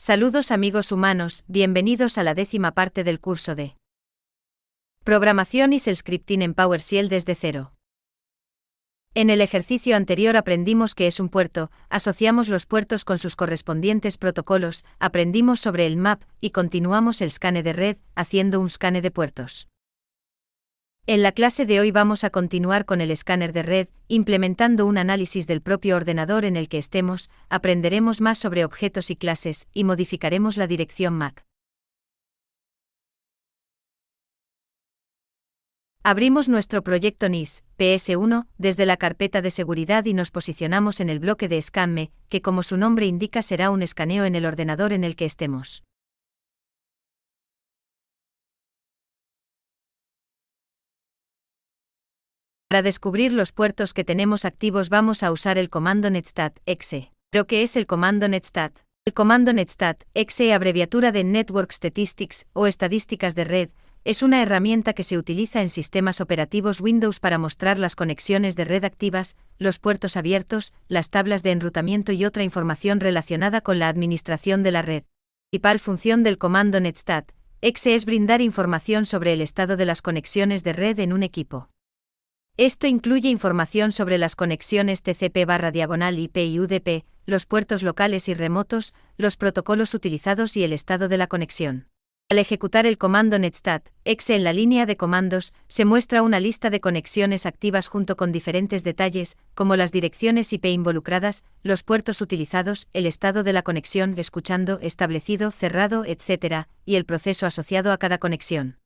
Saludos amigos humanos, bienvenidos a la 10ª parte del curso de Programación y Shell Scripting en PowerShell desde cero. En el ejercicio anterior aprendimos qué es un puerto, asociamos los puertos con sus correspondientes protocolos, aprendimos sobre el map y continuamos el scanne de red, haciendo un scanne de puertos. En la clase de hoy vamos a continuar con el escáner de red, implementando un análisis del propio ordenador en el que estemos, aprenderemos más sobre objetos y clases, y modificaremos la dirección MAC. Abrimos nuestro proyecto NIS, PS1, desde la carpeta de seguridad y nos posicionamos en el bloque de ScanMe, que como su nombre indica será un escaneo en el ordenador en el que estemos. Para descubrir los puertos que tenemos activos vamos a usar el comando netstat-exe. ¿Pero qué es el comando netstat? El comando netstat-exe, abreviatura de Network Statistics o estadísticas de red, es una herramienta que se utiliza en sistemas operativos Windows para mostrar las conexiones de red activas, los puertos abiertos, las tablas de enrutamiento y otra información relacionada con la administración de la red. La principal función del comando netstat-exe es brindar información sobre el estado de las conexiones de red en un equipo. Esto incluye información sobre las conexiones TCP/IP y UDP, los puertos locales y remotos, los protocolos utilizados y el estado de la conexión. Al ejecutar el comando netstat-exe en la línea de comandos, se muestra una lista de conexiones activas junto con diferentes detalles, como las direcciones IP involucradas, los puertos utilizados, el estado de la conexión, escuchando, establecido, cerrado, etc., y el proceso asociado a cada conexión.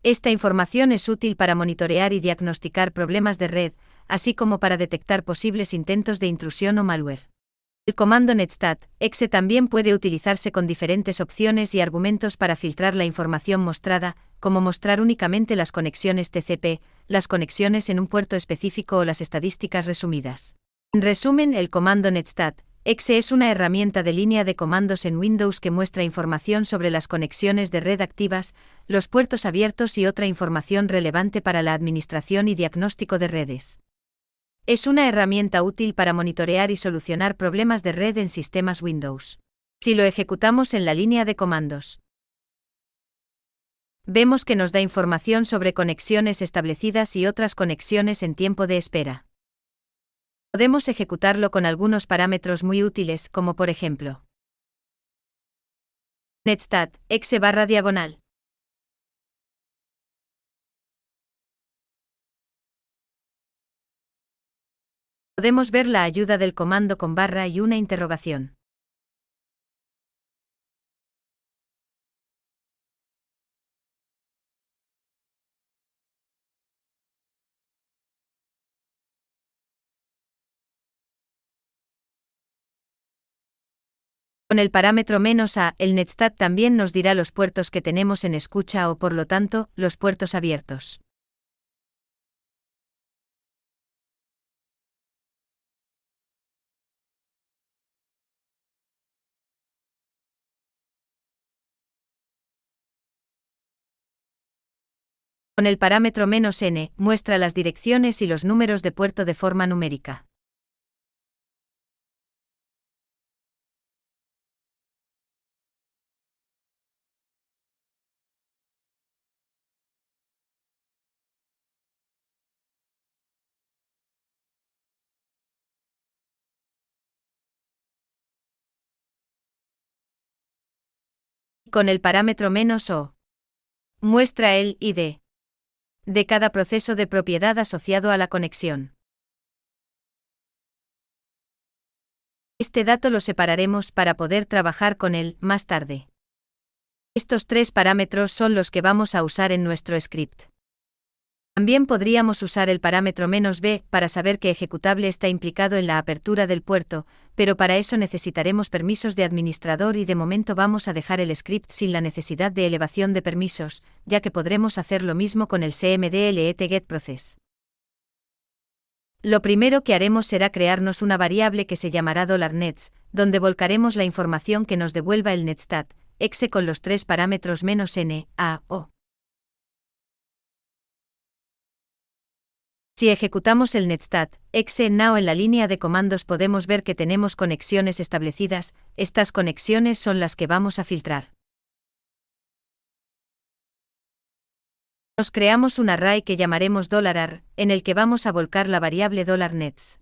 Esta información es útil para monitorear y diagnosticar problemas de red, así como para detectar posibles intentos de intrusión o malware. El comando netstat-exe también puede utilizarse con diferentes opciones y argumentos para filtrar la información mostrada, como mostrar únicamente las conexiones TCP, las conexiones en un puerto específico o las estadísticas resumidas. En resumen, el comando netstat-exe es una herramienta de línea de comandos en Windows que muestra información sobre las conexiones de red activas, los puertos abiertos y otra información relevante para la administración y diagnóstico de redes. Es una herramienta útil para monitorear y solucionar problemas de red en sistemas Windows. Si lo ejecutamos en la línea de comandos, vemos que nos da información sobre conexiones establecidas y otras conexiones en tiempo de espera. Podemos ejecutarlo con algunos parámetros muy útiles, como por ejemplo netstat-exe//. Podemos ver la ayuda del comando con barra y una interrogación. Con el parámetro "-a", el netstat también nos dirá los puertos que tenemos en escucha o por lo tanto, los puertos abiertos. Con el parámetro "-n", muestra las direcciones y los números de puerto de forma numérica. Con el parámetro "-o", muestra el ID de cada proceso de propiedad asociado a la conexión. Este dato lo separaremos para poder trabajar con él más tarde. Estos tres parámetros son los que vamos a usar en nuestro script. También podríamos usar el parámetro "-b para saber qué ejecutable está implicado en la apertura del puerto, pero para eso necesitaremos permisos de administrador y de momento vamos a dejar el script sin la necesidad de elevación de permisos, ya que podremos hacer lo mismo con el cmd-let-get-process. Lo primero que haremos será crearnos una variable que se llamará $nets, donde volcaremos la información que nos devuelva el netstat-exe con los tres parámetros "-n, a, o. Si ejecutamos el netstat exe now en la línea de comandos podemos ver que tenemos conexiones establecidas, estas conexiones son las que vamos a filtrar. Nos creamos un array que llamaremos $ar, en el que vamos a volcar la variable $nets.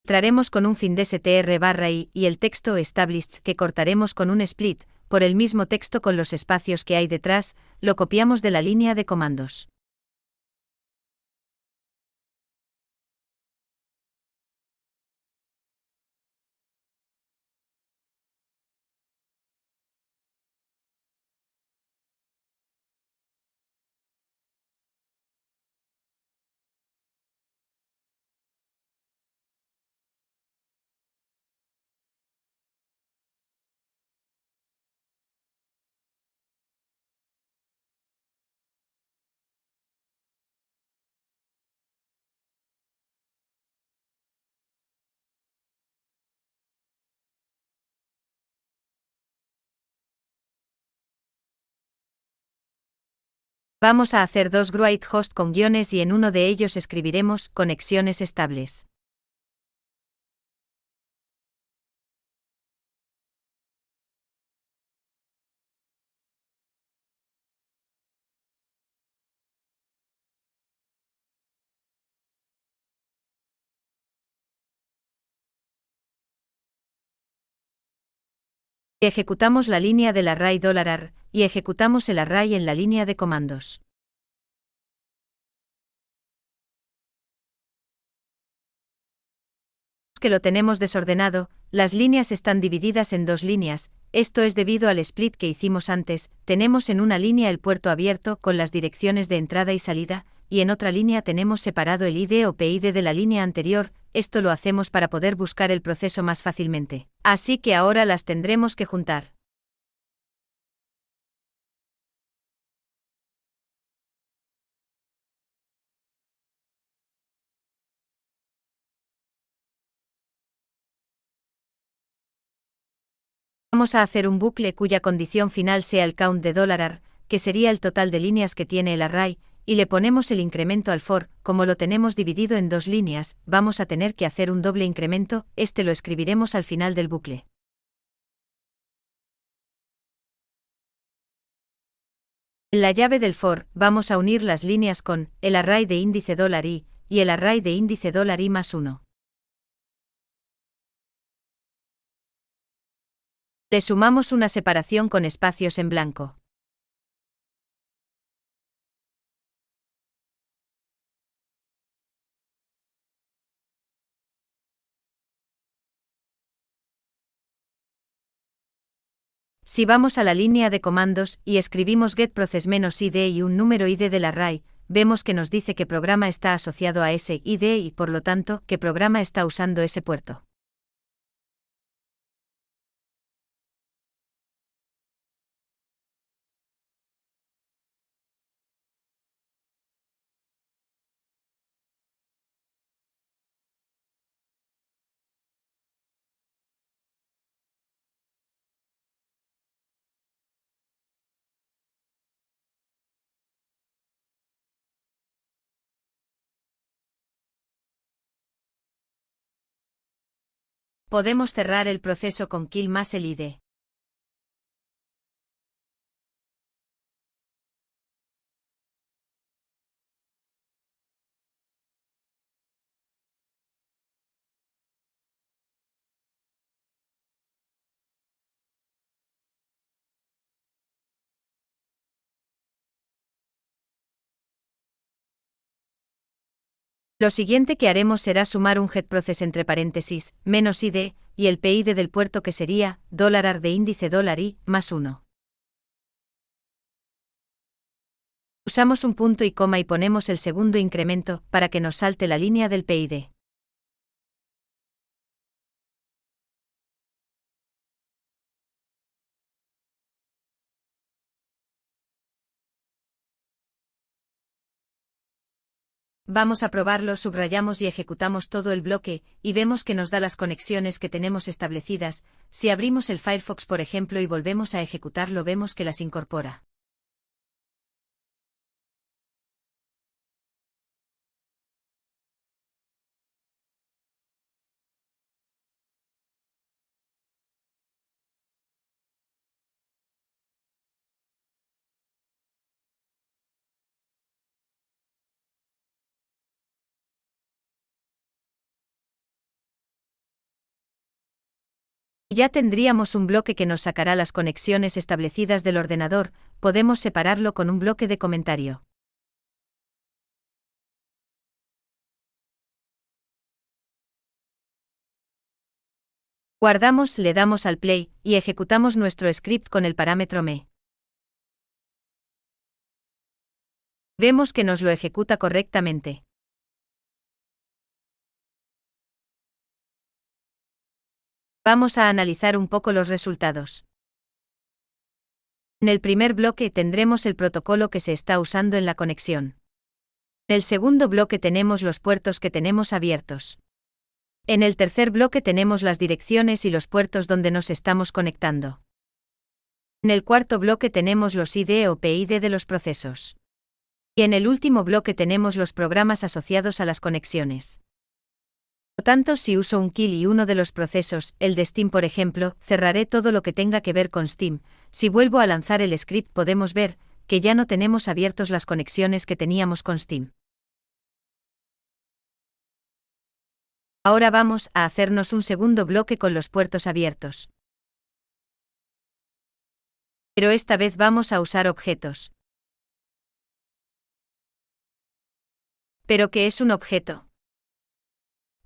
Filtraremos con un findstr/i y el texto established que cortaremos con un split, por el mismo texto con los espacios que hay detrás, lo copiamos de la línea de comandos. Vamos a hacer dos Gruit host con guiones y en uno de ellos escribiremos conexiones estables. Y ejecutamos la línea del array $ar, y ejecutamos el array en la línea de comandos. Que lo tenemos desordenado, las líneas están divididas en dos líneas, esto es debido al split que hicimos antes, tenemos en una línea el puerto abierto con las direcciones de entrada y salida, y en otra línea tenemos separado el ID o PID de la línea anterior, esto lo hacemos para poder buscar el proceso más fácilmente. Así que ahora las tendremos que juntar. Vamos a hacer un bucle cuya condición final sea el count de $ar, que sería el total de líneas que tiene el array, y le ponemos el incremento al for, como lo tenemos dividido en dos líneas, vamos a tener que hacer un doble incremento, este lo escribiremos al final del bucle. En la llave del for, vamos a unir las líneas con el array de índice $i y el array de índice $i más 1. Le sumamos una separación con espacios en blanco. Si vamos a la línea de comandos y escribimos getProcess-id y un número ID del array, vemos que nos dice qué programa está asociado a ese ID y por lo tanto qué programa está usando ese puerto. Podemos cerrar el proceso con kill más el ID. Lo siguiente que haremos será sumar un getProcess entre paréntesis, -id, y el PID del puerto que sería $ar de índice $i más 1. Usamos un punto y coma y ponemos el segundo incremento para que nos salte la línea del PID. Vamos a probarlo, subrayamos y ejecutamos todo el bloque, y vemos que nos da las conexiones que tenemos establecidas. Si abrimos el Firefox por ejemplo y volvemos a ejecutarlo vemos que las incorpora. Ya tendríamos un bloque que nos sacará las conexiones establecidas del ordenador. Podemos separarlo con un bloque de comentario. Guardamos, le damos al play, y ejecutamos nuestro script con el parámetro me. Vemos que nos lo ejecuta correctamente. Vamos a analizar un poco los resultados. En el primer bloque tendremos el protocolo que se está usando en la conexión. En el segundo bloque tenemos los puertos que tenemos abiertos. En el tercer bloque tenemos las direcciones y los puertos donde nos estamos conectando. En el cuarto bloque tenemos los ID o PID de los procesos. Y en el último bloque tenemos los programas asociados a las conexiones. Por lo tanto, si uso un kill y uno de los procesos, el de Steam por ejemplo, cerraré todo lo que tenga que ver con Steam. Si vuelvo a lanzar el script podemos ver que ya no tenemos abiertos las conexiones que teníamos con Steam. Ahora vamos a hacernos un segundo bloque con los puertos abiertos. Pero esta vez vamos a usar objetos. ¿Pero qué es un objeto?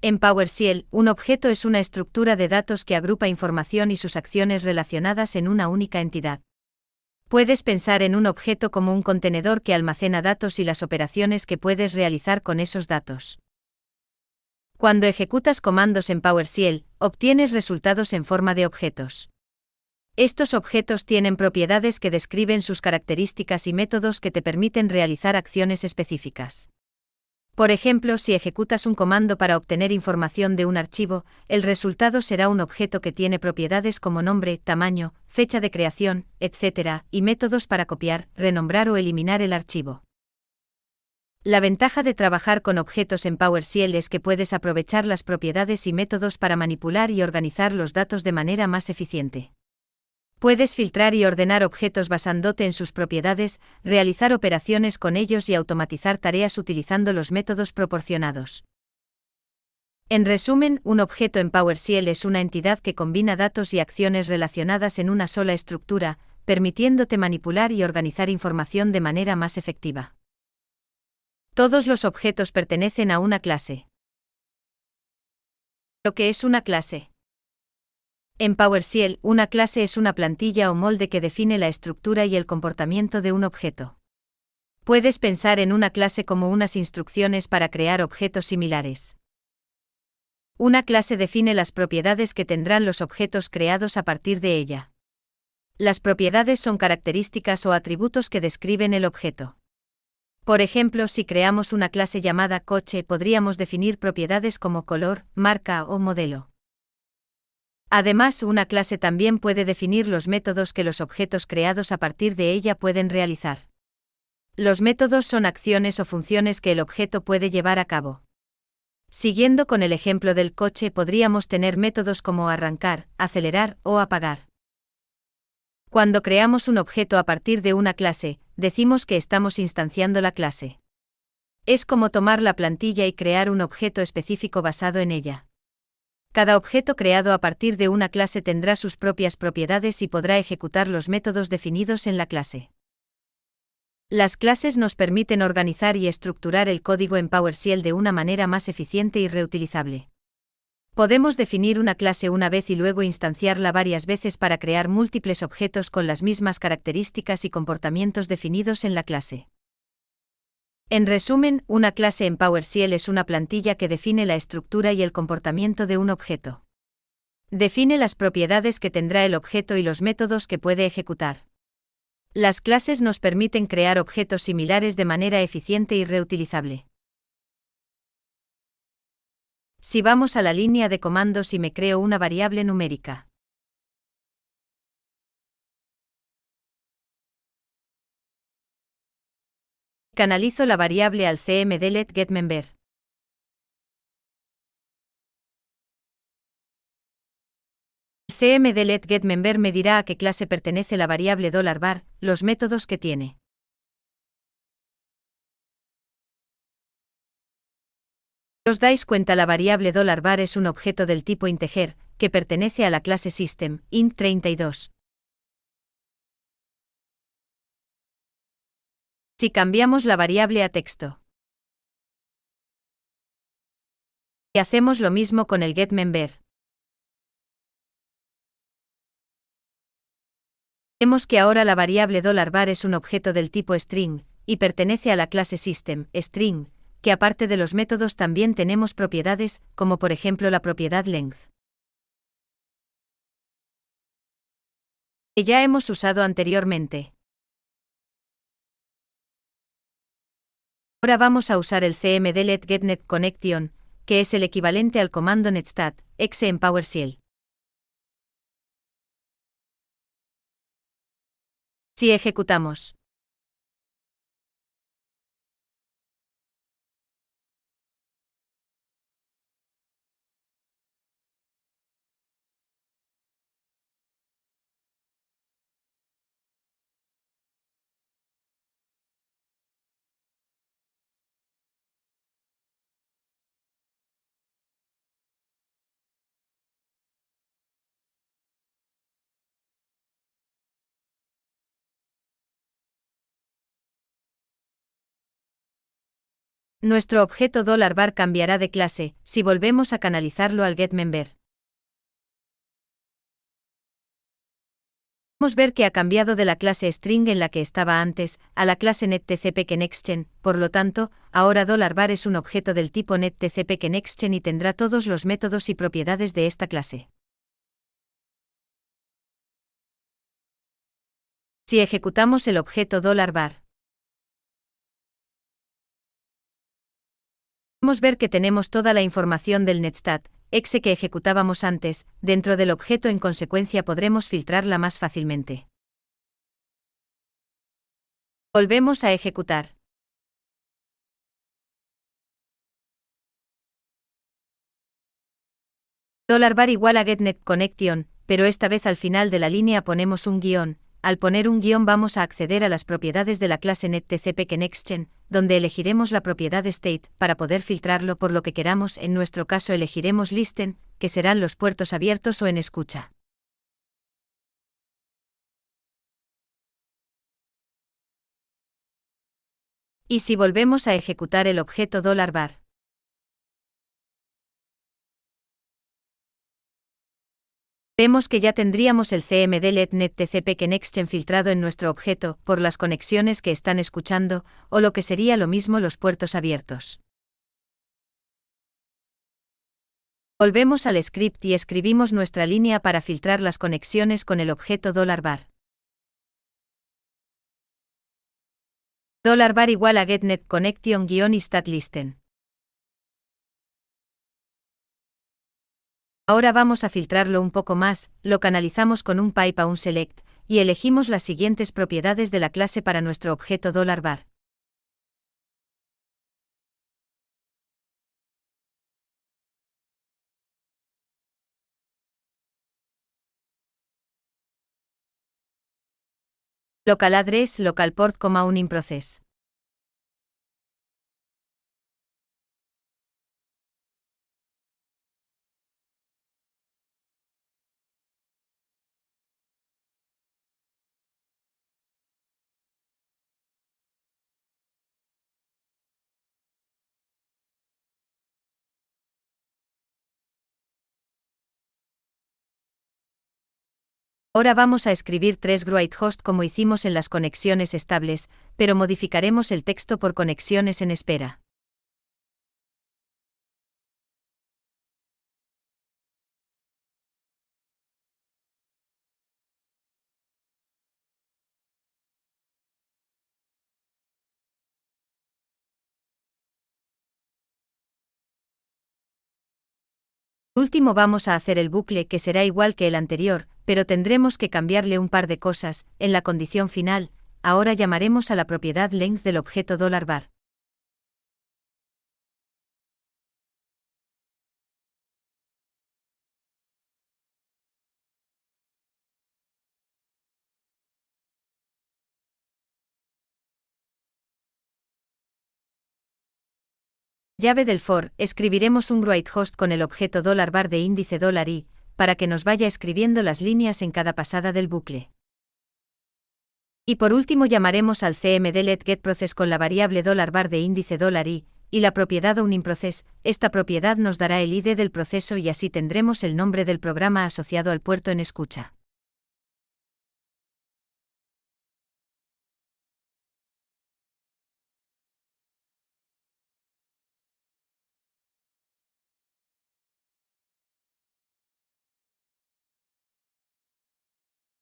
En PowerShell, un objeto es una estructura de datos que agrupa información y sus acciones relacionadas en una única entidad. Puedes pensar en un objeto como un contenedor que almacena datos y las operaciones que puedes realizar con esos datos. Cuando ejecutas comandos en PowerShell, obtienes resultados en forma de objetos. Estos objetos tienen propiedades que describen sus características y métodos que te permiten realizar acciones específicas. Por ejemplo, si ejecutas un comando para obtener información de un archivo, el resultado será un objeto que tiene propiedades como nombre, tamaño, fecha de creación, etc., y métodos para copiar, renombrar o eliminar el archivo. La ventaja de trabajar con objetos en PowerShell es que puedes aprovechar las propiedades y métodos para manipular y organizar los datos de manera más eficiente. Puedes filtrar y ordenar objetos basándote en sus propiedades, realizar operaciones con ellos y automatizar tareas utilizando los métodos proporcionados. En resumen, un objeto en PowerShell es una entidad que combina datos y acciones relacionadas en una sola estructura, permitiéndote manipular y organizar información de manera más efectiva. Todos los objetos pertenecen a una clase. ¿Lo que es una clase? En PowerShell, una clase es una plantilla o molde que define la estructura y el comportamiento de un objeto. Puedes pensar en una clase como unas instrucciones para crear objetos similares. Una clase define las propiedades que tendrán los objetos creados a partir de ella. Las propiedades son características o atributos que describen el objeto. Por ejemplo, si creamos una clase llamada coche, podríamos definir propiedades como color, marca o modelo. Además, una clase también puede definir los métodos que los objetos creados a partir de ella pueden realizar. Los métodos son acciones o funciones que el objeto puede llevar a cabo. Siguiendo con el ejemplo del coche, podríamos tener métodos como arrancar, acelerar o apagar. Cuando creamos un objeto a partir de una clase, decimos que estamos instanciando la clase. Es como tomar la plantilla y crear un objeto específico basado en ella. Cada objeto creado a partir de una clase tendrá sus propias propiedades y podrá ejecutar los métodos definidos en la clase. Las clases nos permiten organizar y estructurar el código en PowerShell de una manera más eficiente y reutilizable. Podemos definir una clase una vez y luego instanciarla varias veces para crear múltiples objetos con las mismas características y comportamientos definidos en la clase. En resumen, una clase en PowerShell es una plantilla que define la estructura y el comportamiento de un objeto. Define las propiedades que tendrá el objeto y los métodos que puede ejecutar. Las clases nos permiten crear objetos similares de manera eficiente y reutilizable. Si vamos a la línea de comandos y me creo una variable numérica. Canalizo la variable al cmd_let_getMember. cmd_let_getMember me dirá a qué clase pertenece la variable $var, los métodos que tiene. ¿Os dais cuenta? La variable $var es un objeto del tipo integer, que pertenece a la clase System, int32. Si cambiamos la variable a texto y hacemos lo mismo con el getMember, vemos que ahora la variable $var es un objeto del tipo string, y pertenece a la clase System, string, que aparte de los métodos también tenemos propiedades, como por ejemplo la propiedad length, que ya hemos usado anteriormente. Ahora vamos a usar el cmd_let_getNetConnection, que es el equivalente al comando netstat, exe en PowerShell. Si ejecutamos, nuestro objeto $var cambiará de clase, si volvemos a canalizarlo al getMember. Podemos ver que ha cambiado de la clase string en la que estaba antes, a la clase netTCPConnection, por lo tanto, ahora $var es un objeto del tipo netTCPConnection y tendrá todos los métodos y propiedades de esta clase. Si ejecutamos el objeto $var, podemos ver que tenemos toda la información del netstat, exe que ejecutábamos antes, dentro del objeto. En consecuencia podremos filtrarla más fácilmente. Volvemos a ejecutar. $var igual a getNetConnection, pero esta vez al final de la línea ponemos un guión. Al poner un guión vamos a acceder a las propiedades de la clase netTCPConnection, donde elegiremos la propiedad state para poder filtrarlo por lo que queramos. En nuestro caso elegiremos listen, que serán los puertos abiertos o en escucha. Y si volvemos a ejecutar el objeto $var, vemos que ya tendríamos el cmd_let_netTCPConnection filtrado en nuestro objeto, por las conexiones que están escuchando, o lo que sería lo mismo los puertos abiertos. Volvemos al script y escribimos nuestra línea para filtrar las conexiones con el objeto $var. $var igual a getNetConnection-istatListen. Ahora vamos a filtrarlo un poco más, lo canalizamos con un pipe a un select, y elegimos las siguientes propiedades de la clase para nuestro objeto $var. Local address, local port, un in-process. Ahora vamos a escribir 3 groid host como hicimos en las conexiones estables, pero modificaremos el texto por conexiones en espera. Último vamos a hacer el bucle que será igual que el anterior, pero tendremos que cambiarle un par de cosas. En la condición final, ahora llamaremos a la propiedad length del objeto $var. Llave del for, escribiremos un writeHost con el objeto $var de índice $i, para que nos vaya escribiendo las líneas en cada pasada del bucle. Y por último llamaremos al cmd.letGetProcess con la variable $var de índice $i, y la propiedad ownInProcess. Esta propiedad nos dará el ID del proceso y así tendremos el nombre del programa asociado al puerto en escucha.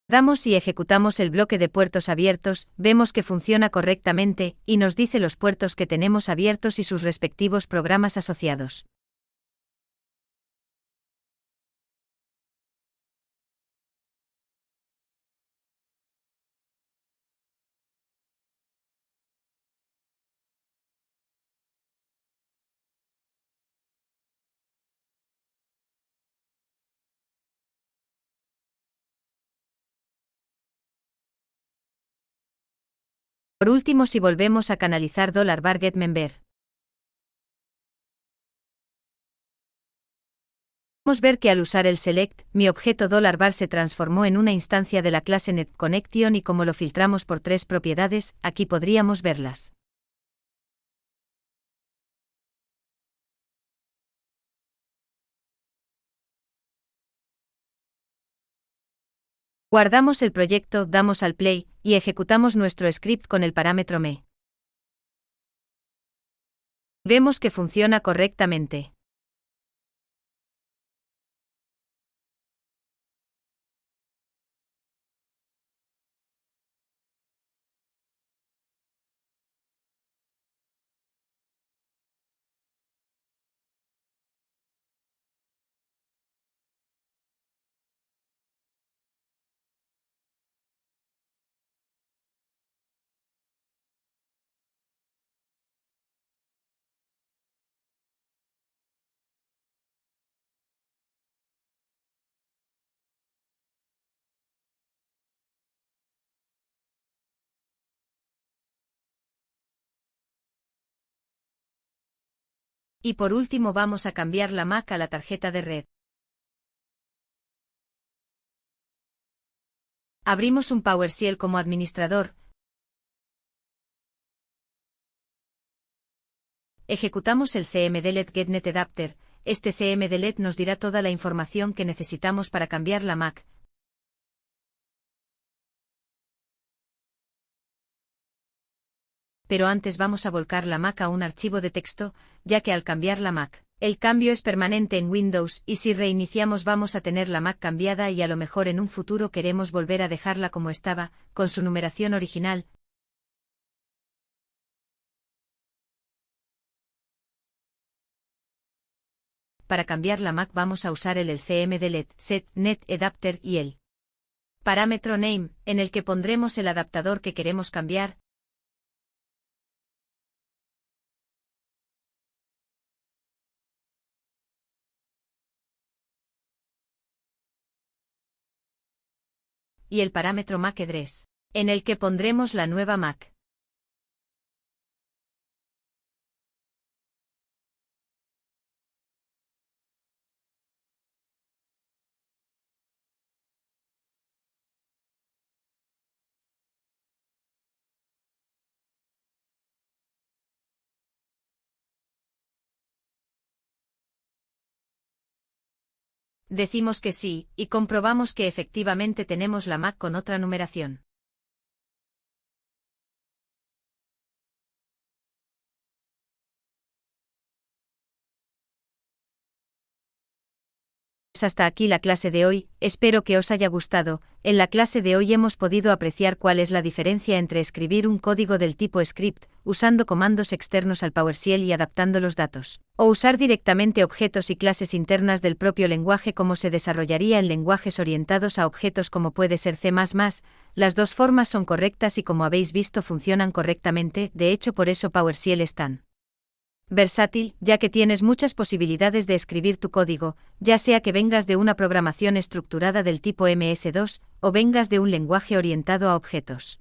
Damos y ejecutamos el bloque de puertos abiertos, vemos que funciona correctamente, y nos dice los puertos que tenemos abiertos y sus respectivos programas asociados. Por último, si volvemos a canalizar $var getMember, podemos ver que al usar el select, mi objeto $var se transformó en una instancia de la clase netConnection y como lo filtramos por 3 propiedades, aquí podríamos verlas. Guardamos el proyecto, damos al play, y ejecutamos nuestro script con el parámetro me. Vemos que funciona correctamente. Y por último vamos a cambiar la MAC a la tarjeta de red. Abrimos un PowerShell como administrador. Ejecutamos el cmd.let getNetAdapter. Este cmd.let nos dirá toda la información que necesitamos para cambiar la MAC. Pero antes vamos a volcar la MAC a un archivo de texto, ya que al cambiar la MAC, el cambio es permanente en Windows y si reiniciamos vamos a tener la MAC cambiada y a lo mejor en un futuro queremos volver a dejarla como estaba, con su numeración original. Para cambiar la MAC vamos a usar el cmd.let setNetAdapter y el parámetro name, en el que pondremos el adaptador que queremos cambiar. Y el parámetro MAC address, en el que pondremos la nueva MAC. Decimos que sí, y comprobamos que efectivamente tenemos la MAC con otra numeración. nerds, hasta aquí la clase de hoy, espero que os haya gustado. En la clase de hoy hemos podido apreciar cuál es la diferencia entre escribir un código del tipo script, usando comandos externos al PowerShell y adaptando los datos, o usar directamente objetos y clases internas del propio lenguaje como se desarrollaría en lenguajes orientados a objetos como puede ser C++. Las dos formas son correctas y como habéis visto funcionan correctamente, de hecho por eso PowerShell es tan versátil, ya que tienes muchas posibilidades de escribir tu código, ya sea que vengas de una programación estructurada del tipo MS2, o vengas de un lenguaje orientado a objetos.